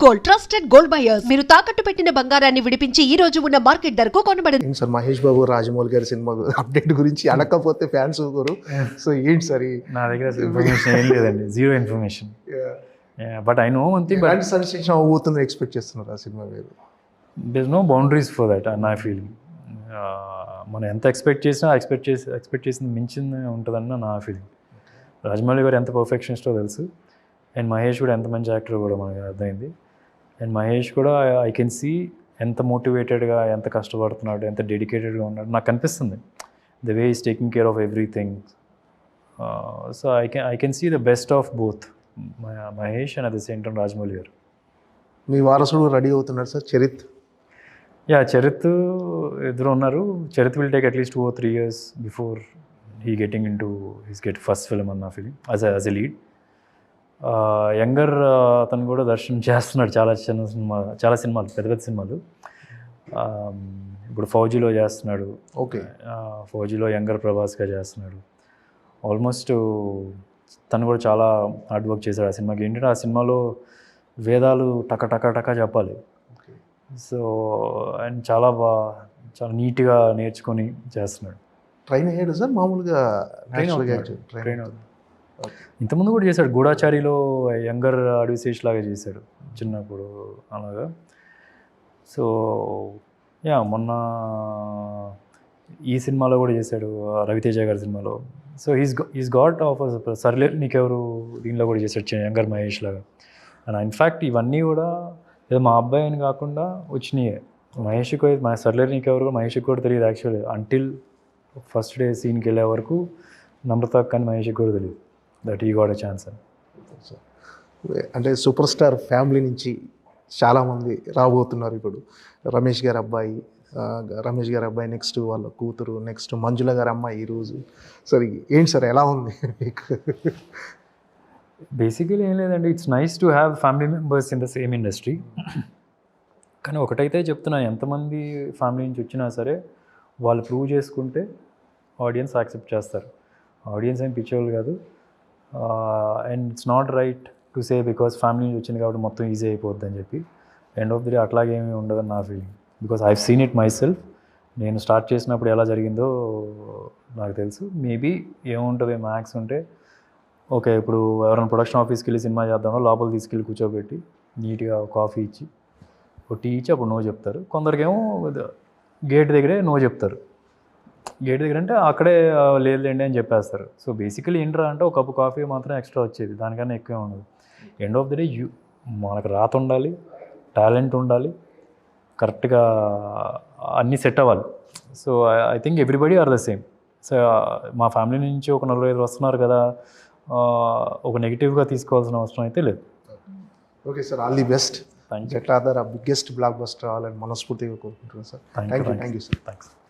Gold, trusted gold buyers. మీరు తాకట్టు పెట్టిన బంగారాన్ని విడిపించి ఈ రోజు ఉన్న మార్కెట్ ధరకు కొనబడను. ఏంటి సార్ మహేష్ బాబు రాజమౌళి గారి సినిమా అప్డేట్ గురించి అడగకపోతే ఫ్యాన్స్ ఊరుకోరు. సో ఏంటి సార్ నా దగ్గర ఇన్ఫర్మేషన్ ఏం లేదండి, zero information. But I know one thing, ఎలాంటి సజెషన్ అవ్వబోతుందని ఎక్స్పెక్ట్ చేస్తున్నారు ఆ సినిమా మీరు? There no boundaries for that నా ఫీలింగ్. మనం ఎంత ఎక్స్పెక్ట్ చేసింది మించింది ఉంటుందన్న నా ఫీలింగ్. రాజమౌళి గారు ఎంత పర్ఫెక్షనిస్టో తెలుసు, అండ్ మహేష్ కూడా ఎంత మంచి యాక్టర్ కూడా మనకి అర్థమైంది. అండ్ మహేష్ కూడా ఐ కెన్ సీ ఎంత మోటివేటెడ్గా, ఎంత కష్టపడుతున్నాడు, ఎంత డెడికేటెడ్గా ఉన్నాడు నాకు అనిపిస్తుంది. The way is taking care of everything. So I can see the best of both Mahesh and at the same time Rajamouli garu. మీ వారసుడు రెడీ అవుతున్నాడు సార్, చరిత్. చరిత్ ఇద్దరు ఉన్నారు. Charith will take at least 2 or 3 years before he getting in to his first film అన్న feeling as a lead. Younger అతను కూడా దర్శనం చేస్తున్నాడు చాలా సినిమాలు, పెద్ద పెద్ద సినిమాలు. ఇప్పుడు ఫౌజీలో చేస్తున్నాడు. ఓకే, ఫౌజీలో యంగర్ ప్రభాస్గా చేస్తున్నాడు. ఆల్మోస్ట్ తను కూడా చాలా హార్డ్ వర్క్ చేశాడు ఆ సినిమాకి. ఏంటంటే ఆ సినిమాలో వేదాలు టక చెప్పాలి. సో అండ్ చాలా నీట్గా నేర్చుకొని చేస్తున్నాడు. ట్రైన్ అయ్యాడు సార్ మామూలుగా? ట్రైన్ అవుతుంది. ఇంతకుముందు కూడా చేశాడు. గూఢాచారిలో యంగర్ అడ్విసేష్ లాగా చేశాడు చిన్నప్పుడు అలాగా. సో మొన్న ఈ సినిమాలో కూడా చేశాడు, రవితేజ గారి సినిమాలో. సో ఈజ్ గాట్ ఆఫ్ సర్లే నీకెవరు దీనిలో కూడా చేశాడు యంగర్ మహేష్ లాగా. అండ్ ఇన్ఫ్యాక్ట్ ఇవన్నీ కూడా ఏదో మా అబ్బాయి అని కాకుండా వచ్చినాయే. మహేష్కి సర్లే నీకెవరు మహేష్కి కూడా తెలియదు యాక్చువల్లీ. అంటిల్ ఫస్ట్ డే సీన్కి వెళ్ళే వరకు నమ్రత కానీ మహేష్కి కూడా తెలియదు దట్ ఈ గాట్ ఎ ఛాన్స్ అని. అంటే సూపర్ స్టార్ ఫ్యామిలీ నుంచి చాలామంది రాబోతున్నారు ఇప్పుడు. రమేష్ గారి అబ్బాయి, నెక్స్ట్ వాళ్ళ కూతురు, నెక్స్ట్ మంజుల గారి అమ్మాయి ఈరోజు. సరే ఏంటి సార్ ఎలా ఉంది మీకు? బేసికలీ ఏం లేదండి, it's nice to have family members in the same industry. కానీ ఒకటైతే చెప్తున్నా, ఎంతమంది ఫ్యామిలీ నుంచి వచ్చినా సరే వాళ్ళు ప్రూవ్ చేసుకుంటే ఆడియన్స్ యాక్సెప్ట్ చేస్తారు. ఆడియన్స్ ఏం పిచ్చోళ్ళు కాదు. And it's not right to say because family నుంచి వచ్చింది కాబట్టి మొత్తం ఈజీ అయిపోద్ది అని చెప్పి. ఎండ్ ఆఫ్ ది డే అట్లాగేమీ ఉండదని నా feeling. Because I seen it my self. నేను స్టార్ట్ చేసినప్పుడు ఎలా జరిగిందో నాకు తెలుసు. మేబీ ఏముంటుంది మ్యాక్స్ ఉంటే ఓకే, ఇప్పుడు ఎవరైనా ప్రొడక్షన్ ఆఫీస్కి వెళ్ళి సినిమా చేద్దామో లోపల తీసుకెళ్ళి కూర్చోబెట్టి నీట్గా కాఫీ ఇచ్చి ఒక టీ ఇచ్చి అప్పుడు నో చెప్తారు. కొందరికేమో గేట్ దగ్గరే నో చెప్తారు. గేట్ దగ్గర అంటే అక్కడే లేదులేండి అని చెప్పేస్తారు. సో బేసికలీ ఏంట్రా అంటే ఒక కప్పు కాఫీ మాత్రం ఎక్స్ట్రా వచ్చేది, దానికన్నా ఎక్కువే ఉండదు. ఎండ్ ఆఫ్ ది డే మనకు రాత ఉండాలి, టాలెంట్ ఉండాలి, కరెక్ట్గా అన్నీ సెట్ అవ్వాలి. So I think everybody are the same. So మా ఫ్యామిలీ నుంచి ఒక 4-5 వస్తున్నారు కదా, ఒక నెగిటివ్గా తీసుకోవాల్సిన అవసరం అయితే లేదు. Okay sir, all the best. Jatadhara biggest blockbuster అవ్వాలని మనస్ఫూర్తిగా కోరుకుంటున్నాను sir. Thank you sir. Thanks.